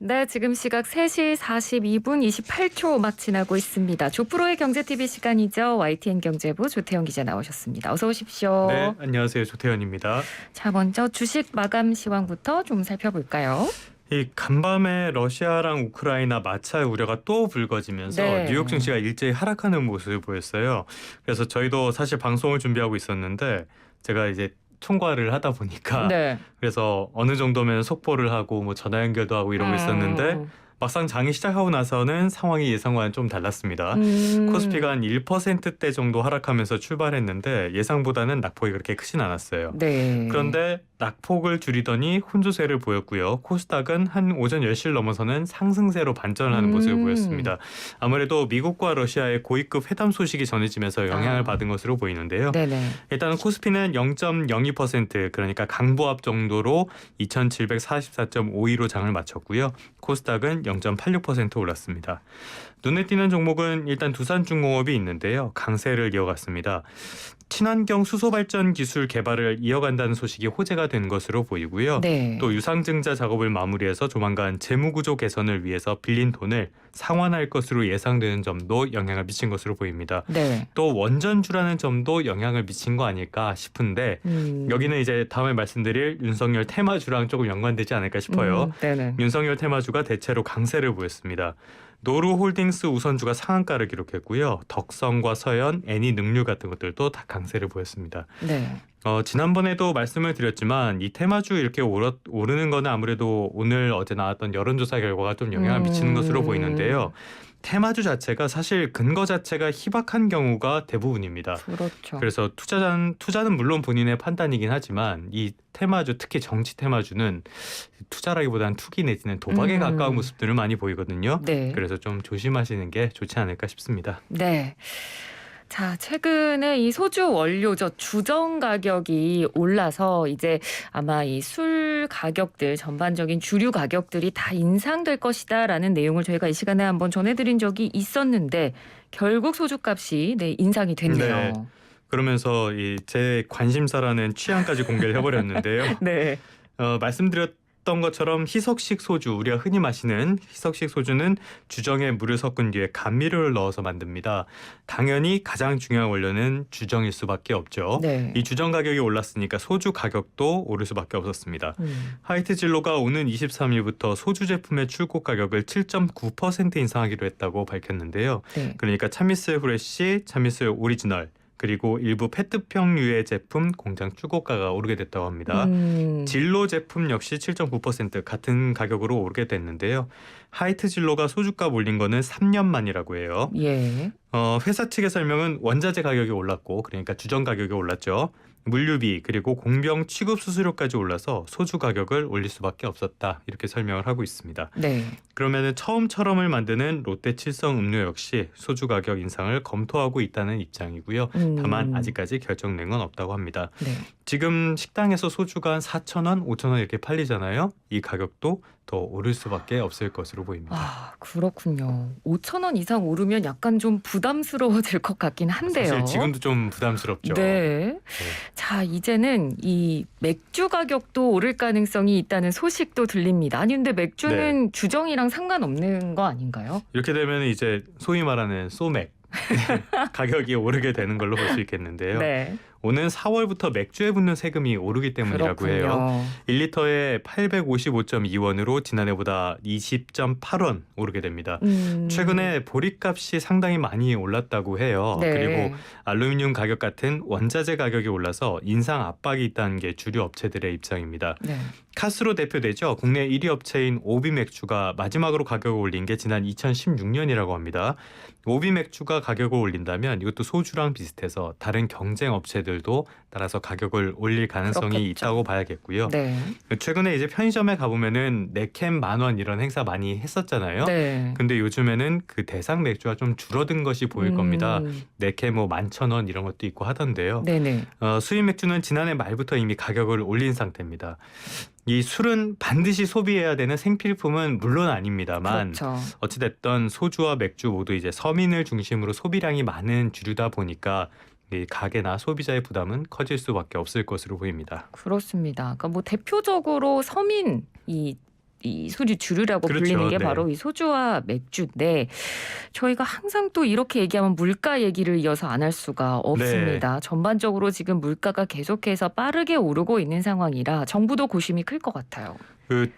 네, 지금 시각 3시 42분 28초 막 지나고 있습니다. 조프로의 경제TV 시간이죠. YTN 경제부 조태영 기자 나오셨습니다. 어서 오십시오. 네, 안녕하세요. 조태현입니다. 자, 먼저 주식 마감 시황부터 좀 살펴볼까요? 이 간밤에 러시아랑 우크라이나 마찰 우려가 또 불거지면서 네. 뉴욕 증시가 일제히 하락하는 모습을 보였어요. 그래서 저희도 사실 방송을 준비하고 있었는데 제가 이제 총괄을 하다 보니까 네. 그래서 어느 정도면 속보를 하고 뭐 전화 연결도 하고 이러고 있었는데 막상 장이 시작하고 나서는 상황이 예상과는 좀 달랐습니다. 코스피가 한 1%대 정도 하락하면서 출발했는데 예상보다는 낙폭이 그렇게 크진 않았어요. 네. 그런데 낙폭을 줄이더니 혼조세를 보였고요. 코스닥은 한 오전 10시를 넘어서는 상승세로 반전하는 모습을 보였습니다. 아무래도 미국과 러시아의 고위급 회담 소식이 전해지면서 영향을 받은 것으로 보이는데요. 네네. 일단 코스피는 0.02% 그러니까 강보합 정도로 2744.52로 장을 마쳤고요. 코스닥은 0.86% 올랐습니다. 눈에 띄는 종목은 일단 두산중공업이 있는데요. 강세를 이어갔습니다. 친환경 수소발전 기술 개발을 이어간다는 소식이 호재가 된 것으로 보이고요. 네. 또 유상증자 작업을 마무리해서 조만간 재무구조 개선을 위해서 빌린 돈을 상환할 것으로 예상되는 점도 영향을 미친 것으로 보입니다. 네. 또 원전주라는 점도 영향을 미친 거 아닐까 싶은데 여기는 이제 다음에 말씀드릴 윤석열 테마주랑 조금 연관되지 않을까 싶어요. 네네. 윤석열 테마주가 대체로 강세를 보였습니다. 노루홀딩스 우선주가 상한가를 기록했고요. 덕성과 서현, 애니능률 같은 것들도 다 강세를 보였습니다. 네. 지난번에도 말씀을 드렸지만 이 테마주 이렇게 오르는 거는 아무래도 오늘 어제 나왔던 여론조사 결과가 좀 영향을 미치는 것으로 보이는데요. 테마주 자체가 사실 근거 자체가 희박한 경우가 대부분입니다. 그렇죠. 그래서 투자는 물론 본인의 판단이긴 하지만 이 테마주, 특히 정치 테마주는 투자라기보다는 투기 내지는 도박에 가까운 모습들을 많이 보이거든요. 네. 그래서 좀 조심하시는 게 좋지 않을까 싶습니다. 네. 자, 최근에 이 소주 원료죠. 주정 가격이 올라서 이제 아마 이 술 가격들, 전반적인 주류 가격들이 다 인상될 것이다라는 내용을 저희가 이 시간에 한번 전해드린 적이 있었는데 결국 소주값이 인상이 됐네요. 네. 그러면서 제 관심사라는 취향까지 공개를 해버렸는데요. 네. 말씀드렸던 것처럼 희석식 소주, 우리가 흔히 마시는 희석식 소주는 주정에 물을 섞은 뒤에 감미료를 넣어서 만듭니다. 당연히 가장 중요한 원료는 주정일 수밖에 없죠. 네. 이 주정 가격이 올랐으니까 소주 가격도 오를 수밖에 없었습니다. 하이트진로가 오는 23일부터 소주 제품의 출고 가격을 7.9% 인상하기로 했다고 밝혔는데요. 네. 그러니까 참이슬 후레쉬, 참이슬 오리지널 그리고 일부 페트병류의 제품 공장 출고가가 오르게 됐다고 합니다. 진로 제품 역시 7.9% 같은 가격으로 오르게 됐는데요. 하이트 진로가 소주값 올린 거는 3년 만이라고 해요. 예. 회사 측의 설명은 원자재 가격이 올랐고 그러니까 주정 가격이 올랐죠. 물류비 그리고 공병 취급 수수료까지 올라서 소주 가격을 올릴 수밖에 없었다. 이렇게 설명을 하고 있습니다. 네. 그러면은 처음처럼을 만드는 롯데 칠성 음료 역시 소주 가격 인상을 검토하고 있다는 입장이고요. 다만 아직까지 결정된 건 없다고 합니다. 네. 지금 식당에서 소주가 한 4,000원, 5,000원 이렇게 팔리잖아요. 이 가격도 더 오를 수밖에 없을 것으로 보입니다. 아, 그렇군요. 5,000원 이상 오르면 약간 좀 부담스러워질 것 같긴 한데요. 사실 지금도 좀 부담스럽죠. 네. 자, 이제는 이 맥주 가격도 오를 가능성이 있다는 소식도 들립니다. 아니 근데 맥주는 주정이랑 상관없는 거 아닌가요? 이렇게 되면 이제 소위 말하는 소맥 가격이 오르게 되는 걸로 볼 수 있겠는데요. 네. 오는 4월부터 맥주에 붙는 세금이 오르기 때문이라고 해요. 1리터에 855.2원으로 지난해보다 20.8원 오르게 됩니다. 최근에 보리값이 상당히 많이 올랐다고 해요. 네. 그리고 알루미늄 가격 같은 원자재 가격이 올라서 인상 압박이 있다는 게 주류 업체들의 입장입니다. 네. 카스로 대표되죠. 국내 1위 업체인 오비맥주가 마지막으로 가격을 올린 게 지난 2016년이라고 합니다. 오비맥주가 가격을 올린다면 이것도 소주랑 비슷해서 다른 경쟁 업체들도 따라서 가격을 올릴 가능성이 그렇겠죠. 있다고 봐야겠고요. 네. 최근에 이제 편의점에 가보면은 4캔 10,000원 이런 행사 많이 했었잖아요. 네. 근데 요즘에는 그 대상 맥주가 좀 줄어든 것이 보일 겁니다. 4캔 뭐 11,000원 이런 것도 있고 하던데요. 네네. 수입 맥주는 지난해 말부터 이미 가격을 올린 상태입니다. 이 술은 반드시 소비해야 되는 생필품은 물론 아닙니다만 그렇죠. 어찌됐든 소주와 맥주 모두 이제 서민을 중심으로 소비량이 많은 주류다 보니까 이 가게나 소비자의 부담은 커질 수밖에 없을 것으로 보입니다. 그렇습니다. 그러니까 뭐 대표적으로 서민 이 이 소주 주류라고 그렇죠. 불리는 게 네. 바로 이 소주와 맥주인데 저희가 항상 또 이렇게 얘기하면 물가 얘기를 이어서 안 할 수가 없습니다. 전반적으로 지금 물가가 계속해서 빠르게 오르고 있는 상황이라 정부도 고심이 클 것 같아요. 그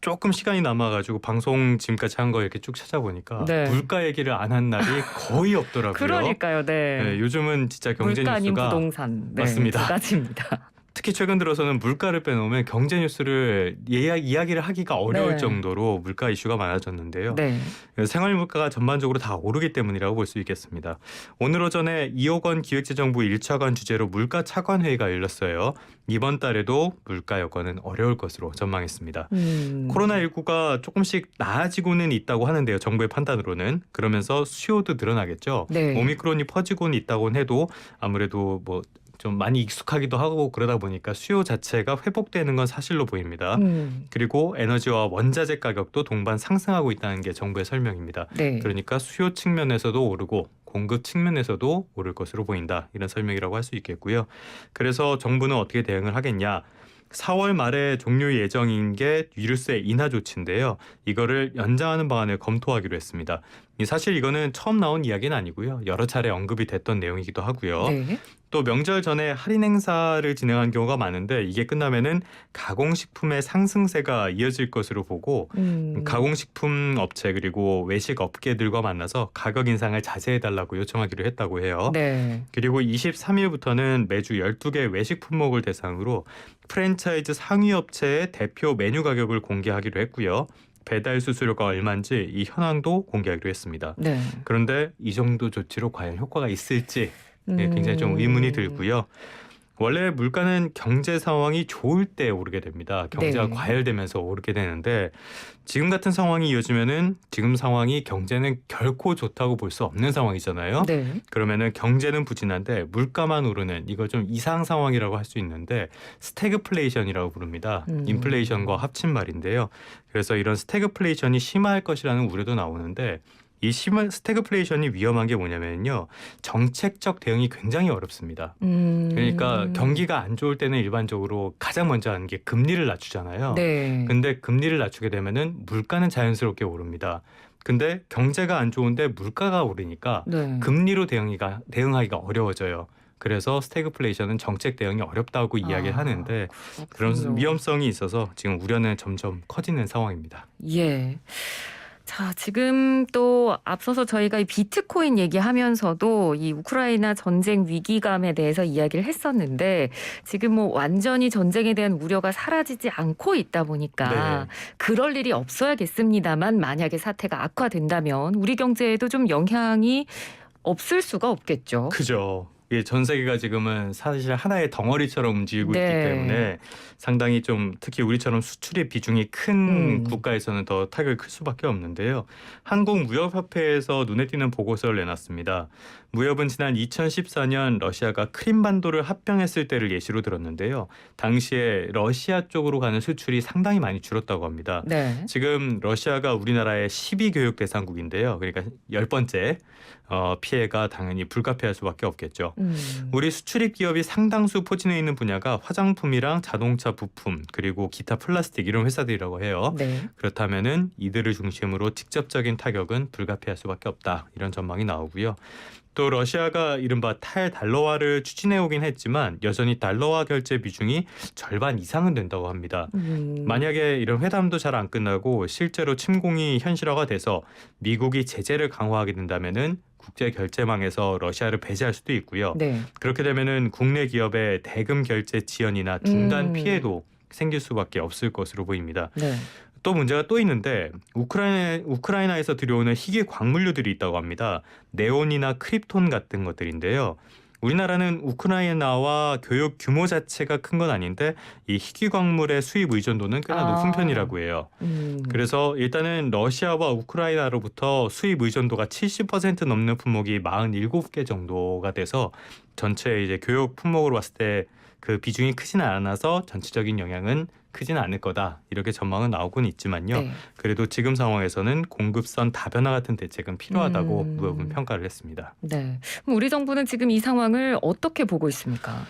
조금 시간이 남아가지고 방송 지금까지 한 거 이렇게 쭉 찾아보니까 네. 물가 얘기를 안 한 날이 거의 없더라고요. 그러니까요. 네. 네, 요즘은 진짜 경제 물가 아닌 뉴스가 부동산. 네, 맞습니다. 두 가지입니다. 특히 최근 들어서는 물가를 빼놓으면 경제 뉴스를 이야기를 하기가 어려울 네. 정도로 물가 이슈가 많아졌는데요. 네. 생활 물가가 전반적으로 다 오르기 때문이라고 볼 수 있겠습니다. 오늘 오전에 이호건 기획재정부 1차관 주재로 물가 차관 회의가 열렸어요. 이번 달에도 물가 여건은 어려울 것으로 전망했습니다. 코로나19가 조금씩 나아지고는 있다고 하는데요. 정부의 판단으로는. 그러면서 수요도 늘어나겠죠. 네. 오미크론이 퍼지고는 있다고는 해도 아무래도 좀 많이 익숙하기도 하고 그러다 보니까 수요 자체가 회복되는 건 사실로 보입니다. 그리고 에너지와 원자재 가격도 동반 상승하고 있다는 게 정부의 설명입니다. 네. 그러니까 수요 측면에서도 오르고 공급 측면에서도 오를 것으로 보인다. 이런 설명이라고 할 수 있겠고요. 그래서 정부는 어떻게 대응을 하겠냐. 4월 말에 종료 예정인 게 유류세 인하 조치인데요. 이거를 연장하는 방안을 검토하기로 했습니다. 사실 이거는 처음 나온 이야기는 아니고요. 여러 차례 언급이 됐던 내용이기도 하고요. 네. 또 명절 전에 할인 행사를 진행한 경우가 많은데 이게 끝나면은 가공식품의 상승세가 이어질 것으로 보고 가공식품 업체 그리고 외식 업계들과 만나서 가격 인상을 자제해달라고 요청하기로 했다고 해요. 네. 그리고 23일부터는 매주 12개 외식 품목을 대상으로 프랜차이즈 상위 업체의 대표 메뉴 가격을 공개하기로 했고요. 배달 수수료가 얼마인지 이 현황도 공개하기로 했습니다. 네. 그런데 이 정도 조치로 과연 효과가 있을지 굉장히 좀 의문이 들고요. 원래 물가는 경제 상황이 좋을 때 오르게 됩니다. 경제가 네. 과열되면서 오르게 되는데 지금 같은 상황이 이어지면은 지금 상황이 경제는 결코 좋다고 볼 수 없는 상황이잖아요. 네. 그러면은 경제는 부진한데 물가만 오르는 이거 좀 이상 상황이라고 할 수 있는데 스태그플레이션이라고 부릅니다. 인플레이션과 합친 말인데요. 그래서 이런 스태그플레이션이 심화할 것이라는 우려도 나오는데 이 스태그플레이션이 위험한 게 뭐냐면요. 정책적 대응이 굉장히 어렵습니다. 그러니까 경기가 안 좋을 때는 일반적으로 가장 먼저 하는 게 금리를 낮추잖아요. 네. 근데 금리를 낮추게 되면은 물가는 자연스럽게 오릅니다. 근데 경제가 안 좋은데 물가가 오르니까 네. 금리로 대응하기가 어려워져요. 그래서 스태그플레이션은 정책 대응이 어렵다고 이야기를 하는데 그런 그렇군요. 위험성이 있어서 지금 우려는 점점 커지는 상황입니다. 예. 자, 지금 또 앞서서 저희가 이 비트코인 얘기하면서도 이 우크라이나 전쟁 위기감에 대해서 이야기를 했었는데 지금 완전히 전쟁에 대한 우려가 사라지지 않고 있다 보니까 네. 그럴 일이 없어야겠습니다만 만약에 사태가 악화된다면 우리 경제에도 좀 영향이 없을 수가 없겠죠. 그죠. 이게 전 세계가 지금은 사실 하나의 덩어리처럼 움직이고 네. 있기 때문에 상당히 좀 특히 우리처럼 수출의 비중이 큰 국가에서는 더 타격이 클 수밖에 없는데요. 한국무역협회에서 눈에 띄는 보고서를 내놨습니다. 무역은 지난 2014년 러시아가 크림반도를 합병했을 때를 예시로 들었는데요. 당시에 러시아 쪽으로 가는 수출이 상당히 많이 줄었다고 합니다. 네. 지금 러시아가 우리나라의 12교육 대상국인데요. 그러니까 10번째 피해가 당연히 불가피할 수밖에 없겠죠. 우리 수출입 기업이 상당수 포진해 있는 분야가 화장품이랑 자동차 부품 그리고 기타 플라스틱 이런 회사들이라고 해요. 네. 그렇다면은 이들을 중심으로 직접적인 타격은 불가피할 수밖에 없다. 이런 전망이 나오고요. 또 러시아가 이른바 탈달러화를 추진해 오긴 했지만 여전히 달러화 결제 비중이 절반 이상은 된다고 합니다. 만약에 이런 회담도 잘 안 끝나고 실제로 침공이 현실화가 돼서 미국이 제재를 강화하게 된다면은 국제 결제망에서 러시아를 배제할 수도 있고요. 네. 그렇게 되면은 국내 기업의 대금 결제 지연이나 중단 피해도 생길 수밖에 없을 것으로 보입니다. 네. 또 문제가 또 있는데 우크라이나에서 들여오는 희귀 광물류들이 있다고 합니다. 네온이나 크립톤 같은 것들인데요. 우리나라는 우크라이나와 교역 규모 자체가 큰 건 아닌데 이 희귀 광물의 수입 의존도는 꽤나 높은 편이라고 해요. 그래서 일단은 러시아와 우크라이나로부터 수입 의존도가 70% 넘는 품목이 47개 정도가 돼서 전체 이제 교역 품목으로 봤을 때 그 비중이 크지는 않아서 전체적인 영향은 크지는 않을 거다. 이렇게 전망은 나오고는 있지만요. 네. 그래도 지금 상황에서는 공급선 다변화 같은 대책은 필요하다고 무역은 평가를 했습니다. 네. 그럼 우리 정부는 지금 이 상황을 어떻게 보고 있습니까?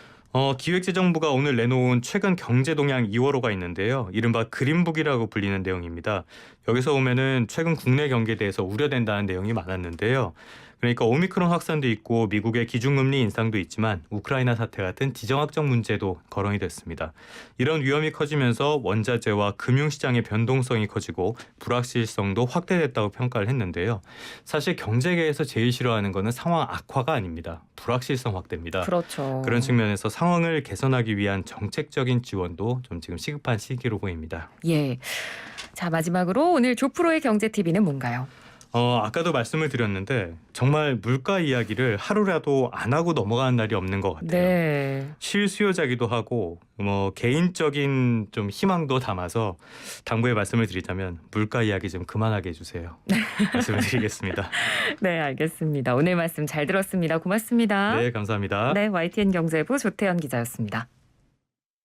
기획재정부가 오늘 내놓은 최근 경제동향 2월호가 있는데요. 이른바 그린북이라고 불리는 내용입니다. 여기서 보면은 최근 국내 경기에 대해서 우려된다는 내용이 많았는데요. 그러니까 오미크론 확산도 있고 미국의 기준금리 인상도 있지만 우크라이나 사태 같은 지정학적 문제도 거론이 됐습니다. 이런 위험이 커지면서 원자재와 금융시장의 변동성이 커지고 불확실성도 확대됐다고 평가를 했는데요. 사실 경제계에서 제일 싫어하는 거는 상황 악화가 아닙니다. 불확실성 확대입니다. 그렇죠. 그런 측면에서 상황을 개선하기 위한 정책적인 지원도 좀 지금 시급한 시기로 보입니다. 예. 자, 마지막으로 오늘 조프로의 경제TV는 뭔가요? 아까도 말씀을 드렸는데 정말 물가 이야기를 하루라도 안 하고 넘어가는 날이 없는 것 같아요. 네. 실수요자기도 하고 개인적인 좀 희망도 담아서 당부의 말씀을 드리자면 물가 이야기 좀 그만하게 해주세요. 말씀을 드리겠습니다. 네, 알겠습니다. 오늘 말씀 잘 들었습니다. 고맙습니다. 네, 감사합니다. 네, YTN 경제부 조태현 기자였습니다.